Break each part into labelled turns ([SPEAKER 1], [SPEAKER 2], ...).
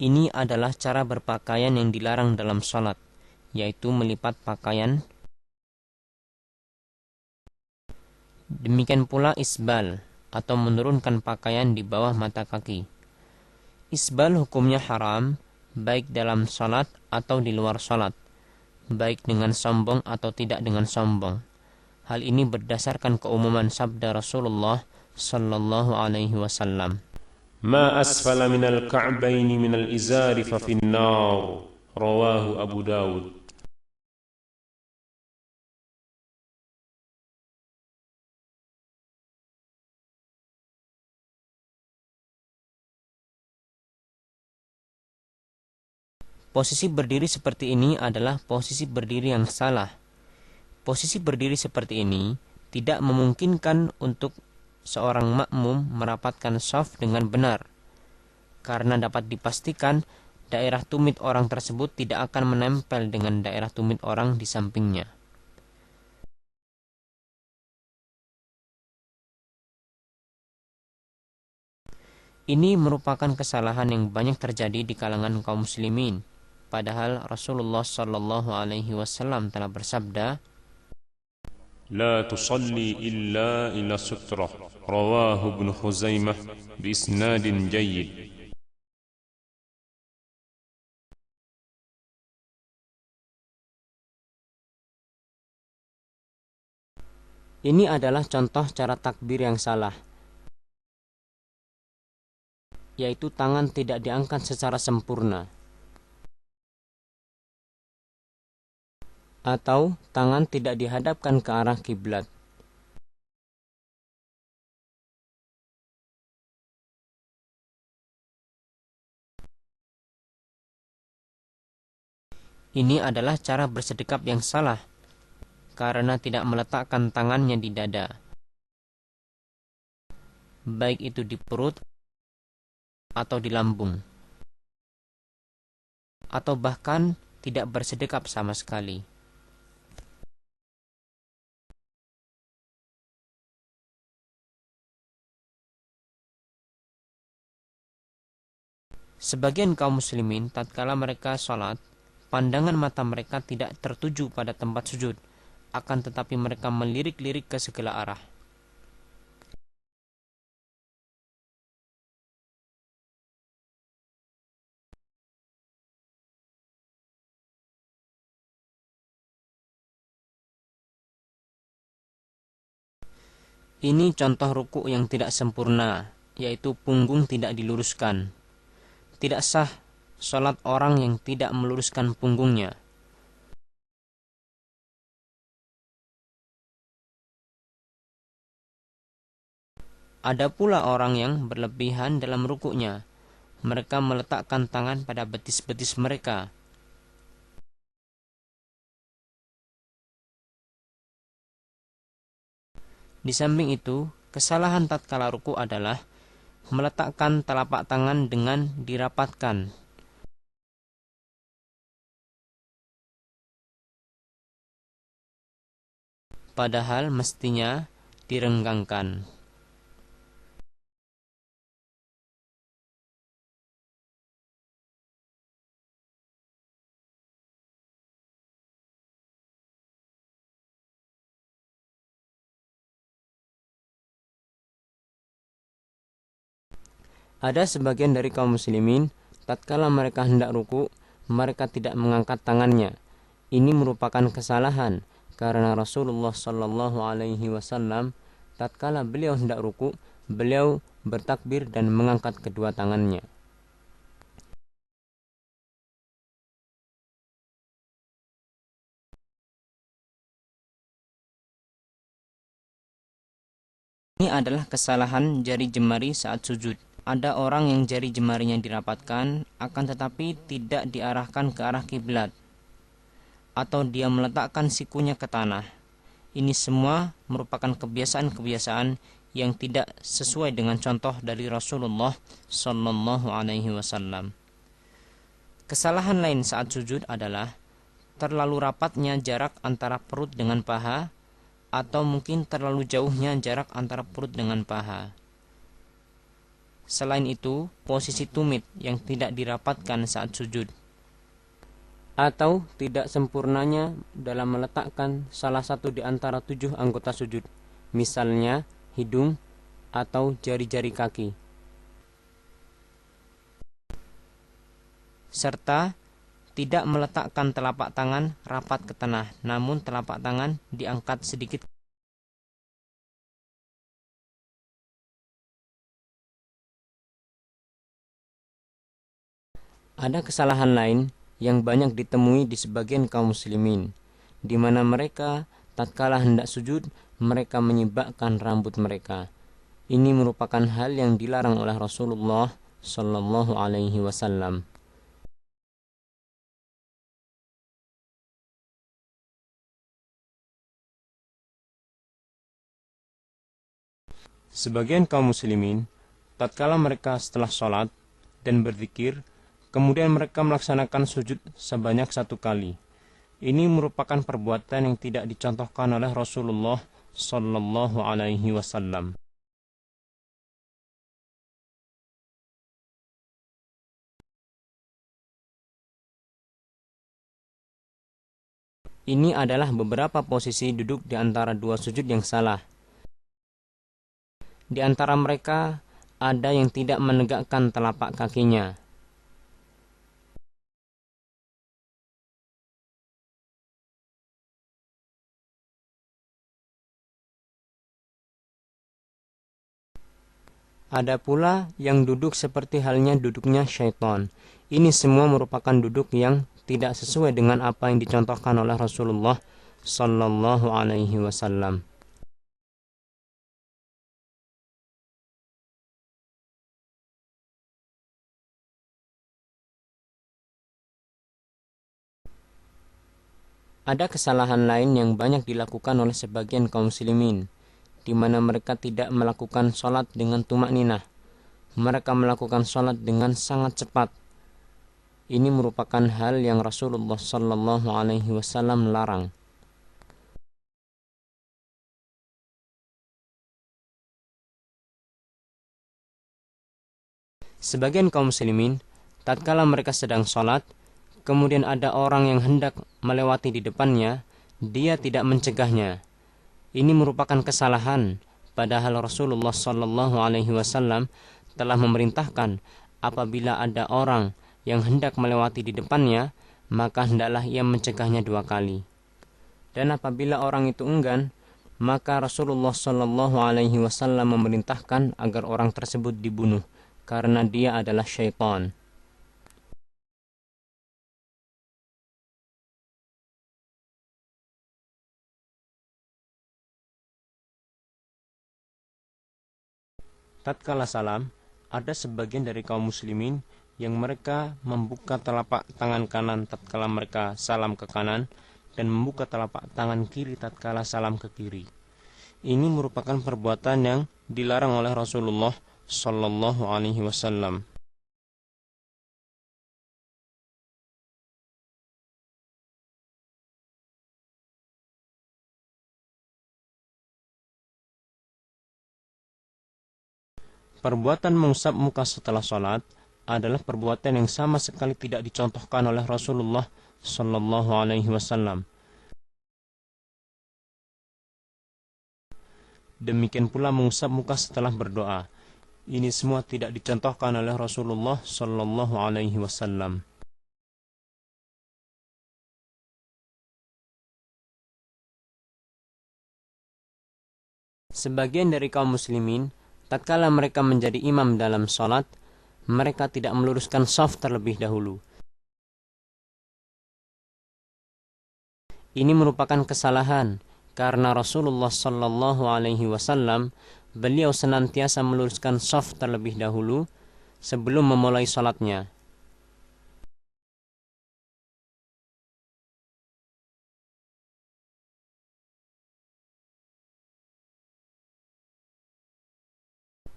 [SPEAKER 1] Ini adalah cara berpakaian yang dilarang dalam salat, yaitu melipat pakaian. Demikian pula isbal atau menurunkan pakaian di bawah mata kaki. Isbal hukumnya haram baik dalam salat atau di luar salat, baik dengan sombong atau tidak dengan sombong. Hal ini berdasarkan keumuman sabda Rasulullah sallallahu alaihi wasallam.
[SPEAKER 2] ما أسفل من الكعبين من الإزار ففي النار رواه أبو داود.
[SPEAKER 1] Posisi berdiri seperti ini adalah posisi berdiri yang salah. Posisi berdiri seperti ini tidak memungkinkan untuk seorang makmum merapatkan shaf dengan benar, karena dapat dipastikan daerah tumit orang tersebut tidak akan menempel dengan daerah tumit orang di sampingnya. Ini merupakan kesalahan yang banyak terjadi di kalangan kaum muslimin. Padahal Rasulullah sallallahu alaihi wasallam telah bersabda,
[SPEAKER 2] لا تصلي إلا إلى سترة رواه ابن خزيمة بإسناد جيد.
[SPEAKER 1] ini adalah contoh cara takbir yang salah, yaitu tangan tidak diangkat secara sempurna, atau tangan tidak dihadapkan ke arah kiblat. Ini adalah cara bersedekap yang salah, karena tidak meletakkan tangannya di dada, baik itu di perut atau di lambung, atau bahkan tidak bersedekap sama sekali. Sebagian kaum muslimin tatkala mereka sholat, pandangan mata mereka tidak tertuju pada tempat sujud, akan tetapi mereka melirik-lirik ke segala arah. Ini contoh ruku yang tidak sempurna, yaitu punggung tidak diluruskan. Tidak sah sholat orang yang tidak meluruskan punggungnya. Ada pula orang yang berlebihan dalam rukuknya. Mereka meletakkan tangan pada betis-betis mereka. Di samping itu, kesalahan tatkala ruku adalah meletakkan telapak tangan dengan dirapatkan. Padahal mestinya direnggangkan. Ada sebagian dari kaum muslimin, tatkala mereka hendak ruku, mereka tidak mengangkat tangannya. Ini merupakan kesalahan, karena Rasulullah sallallahu alaihi wasallam tatkala beliau hendak ruku, beliau bertakbir dan mengangkat kedua tangannya. Ini adalah kesalahan jari jemari saat sujud. Ada orang yang jari jemarinya dirapatkan, akan tetapi tidak diarahkan ke arah kiblat, atau dia meletakkan sikunya ke tanah. Ini semua merupakan kebiasaan-kebiasaan yang tidak sesuai dengan contoh dari Rasulullah sallallahu alaihi wasallam. Kesalahan lain saat sujud adalah terlalu rapatnya jarak antara perut dengan paha, atau mungkin terlalu jauhnya jarak antara perut dengan paha. Selain itu, posisi tumit yang tidak dirapatkan saat sujud, atau tidak sempurnanya dalam meletakkan salah satu di antara 7 anggota sujud, misalnya hidung atau jari-jari kaki, serta tidak meletakkan telapak tangan rapat ke tanah, namun telapak tangan diangkat sedikit. Ada kesalahan lain yang banyak ditemui di sebagian kaum muslimin, di mana mereka tatkala hendak sujud, mereka menyibakkan rambut mereka. Ini merupakan hal yang dilarang oleh Rasulullah Shallallahu Alaihi Wasallam. Sebagian kaum muslimin, tatkala mereka setelah sholat dan berzikir, kemudian mereka melaksanakan sujud sebanyak 1 kali. Ini merupakan perbuatan yang tidak dicontohkan oleh Rasulullah Sallallahu Alaihi Wasallam. Ini adalah beberapa posisi duduk di antara 2 sujud yang salah. Di antara mereka ada yang tidak menegakkan telapak kakinya. Ada pula yang duduk seperti halnya duduknya syaitan. Ini semua merupakan duduk yang tidak sesuai dengan apa yang dicontohkan oleh Rasulullah Sallallahu Alaihi Wasallam. Ada kesalahan lain yang banyak dilakukan oleh sebagian kaum muslimin, di mana mereka tidak melakukan sholat dengan tumakninah. Mereka melakukan sholat dengan sangat cepat. Ini merupakan hal yang Rasulullah Sallallahu Alaihi Wasallam larang. Sebagian kaum muslimin, tatkala mereka sedang sholat, kemudian ada orang yang hendak melewati di depannya, dia tidak mencegahnya. Ini merupakan kesalahan, padahal Rasulullah Sallallahu Alaihi Wasallam telah memerintahkan apabila ada orang yang hendak melewati di depannya, maka hendaklah ia mencegahnya 2 kali. Dan apabila orang itu enggan, maka Rasulullah Sallallahu Alaihi Wasallam memerintahkan agar orang tersebut dibunuh, karena dia adalah syaitan. Tatkala salam, ada sebagian dari kaum muslimin yang mereka membuka telapak tangan kanan tatkala mereka salam ke kanan dan membuka telapak tangan kiri tatkala salam ke kiri. Ini merupakan perbuatan yang dilarang oleh Rasulullah Sallallahu Alaihi Wasallam. Perbuatan mengusap muka setelah sholat adalah perbuatan yang sama sekali tidak dicontohkan oleh Rasulullah Sallallahu Alaihi Wasallam. Demikian pula mengusap muka setelah berdoa. Ini semua tidak dicontohkan oleh Rasulullah Sallallahu Alaihi Wasallam. Sebagian dari kaum muslimin, tatkala mereka menjadi imam dalam sholat, mereka tidak meluruskan shaf terlebih dahulu. Ini merupakan kesalahan, karena Rasulullah Sallallahu Alaihi Wasallam beliau senantiasa meluruskan shaf terlebih dahulu sebelum memulai sholatnya.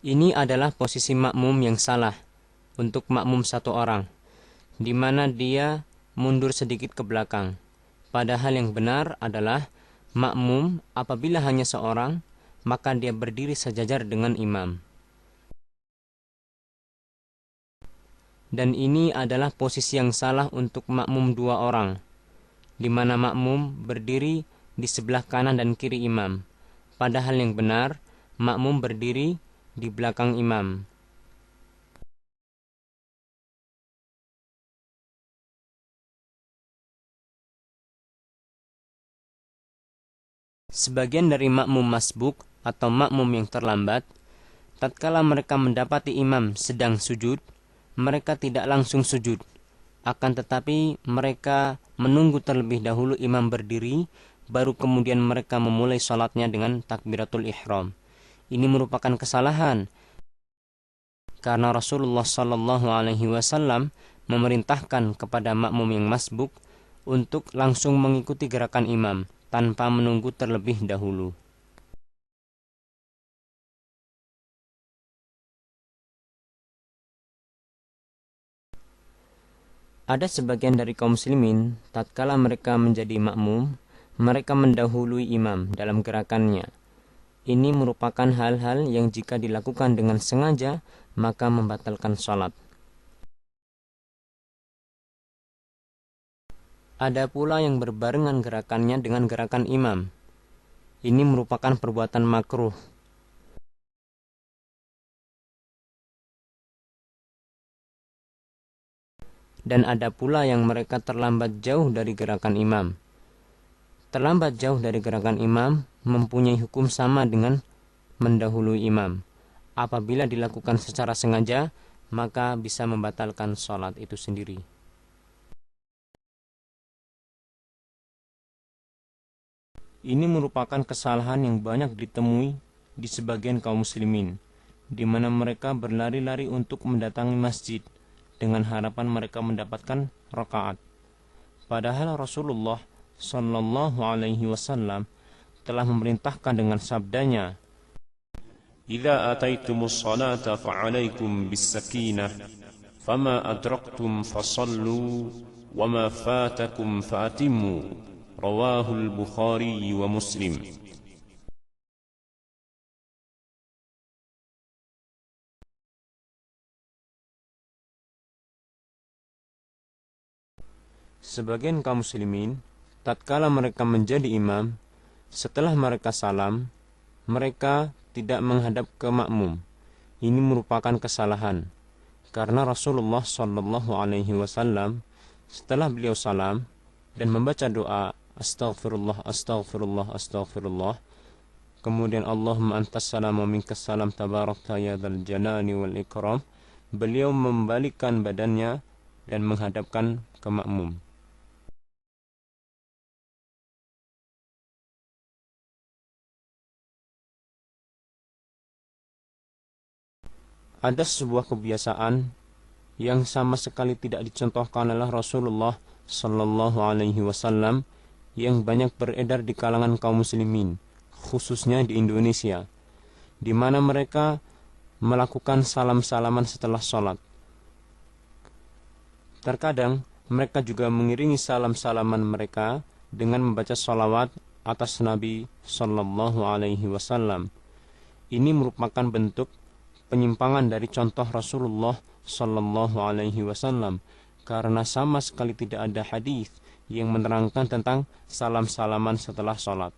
[SPEAKER 1] Ini adalah posisi makmum yang salah untuk makmum 1 orang, di mana dia mundur sedikit ke belakang. Padahal yang benar adalah makmum apabila hanya seorang, maka dia berdiri sejajar dengan imam. Dan ini adalah posisi yang salah untuk makmum dua orang, di mana makmum berdiri di sebelah kanan dan kiri imam. Padahal yang benar, makmum berdiri di belakang imam. Sebagian dari makmum masbuk atau makmum yang terlambat, tatkala mereka mendapati imam sedang sujud, mereka tidak langsung sujud. Akan tetapi mereka menunggu terlebih dahulu imam berdiri, baru kemudian mereka memulai salatnya dengan takbiratul ihram. Ini merupakan kesalahan, karena Rasulullah SAW memerintahkan kepada makmum yang masbuk untuk langsung mengikuti gerakan imam tanpa menunggu terlebih dahulu. Ada sebagian dari kaum muslimin, tatkala mereka menjadi makmum, mereka mendahului imam dalam gerakannya. Ini merupakan hal-hal yang jika dilakukan dengan sengaja, maka membatalkan salat. Ada pula yang berbarengan gerakannya dengan gerakan imam. Ini merupakan perbuatan makruh. Dan ada pula yang mereka terlambat jauh dari gerakan imam. Terlambat jauh dari gerakan imam mempunyai hukum sama dengan mendahului imam. Apabila dilakukan secara sengaja, maka bisa membatalkan sholat itu sendiri. Ini merupakan kesalahan yang banyak ditemui di sebagian kaum muslimin, di mana mereka berlari-lari untuk mendatangi masjid dengan harapan mereka mendapatkan rakaat. Padahal Rasulullah sallallahu alaihi wasallam telah memerintahkan dengan sabdanya,
[SPEAKER 2] "Idza ataitumus salata fa'alaikum bis-sakinah, fama adraktum fasallu, wama fatakum fa'atimmu." Rawahul Bukhari wa Muslim.
[SPEAKER 1] Sebagian kaum muslimin, tatkala mereka menjadi imam, setelah mereka salam, mereka tidak menghadap ke makmum. Ini merupakan kesalahan, karena Rasulullah SAW setelah beliau salam dan membaca doa Astaghfirullah, Astaghfirullah, Astaghfirullah, kemudian Allahumma antas salam wa minkas salam tabarakta ya dzal jalali wal ikram, beliau membalikkan badannya dan menghadapkan ke makmum. Ada sebuah kebiasaan yang sama sekali tidak dicontohkan oleh Rasulullah sallallahu alaihi wasallam yang banyak beredar di kalangan kaum muslimin, khususnya di Indonesia, di mana mereka melakukan salam-salaman setelah sholat. Terkadang mereka juga mengiringi salam-salaman mereka dengan membaca sholawat atas Nabi sallallahu alaihi wasallam. Ini merupakan bentuk penyimpangan dari contoh Rasulullah sallallahu alaihi wasallam, karena sama sekali tidak ada hadis yang menerangkan tentang salam-salaman setelah sholat.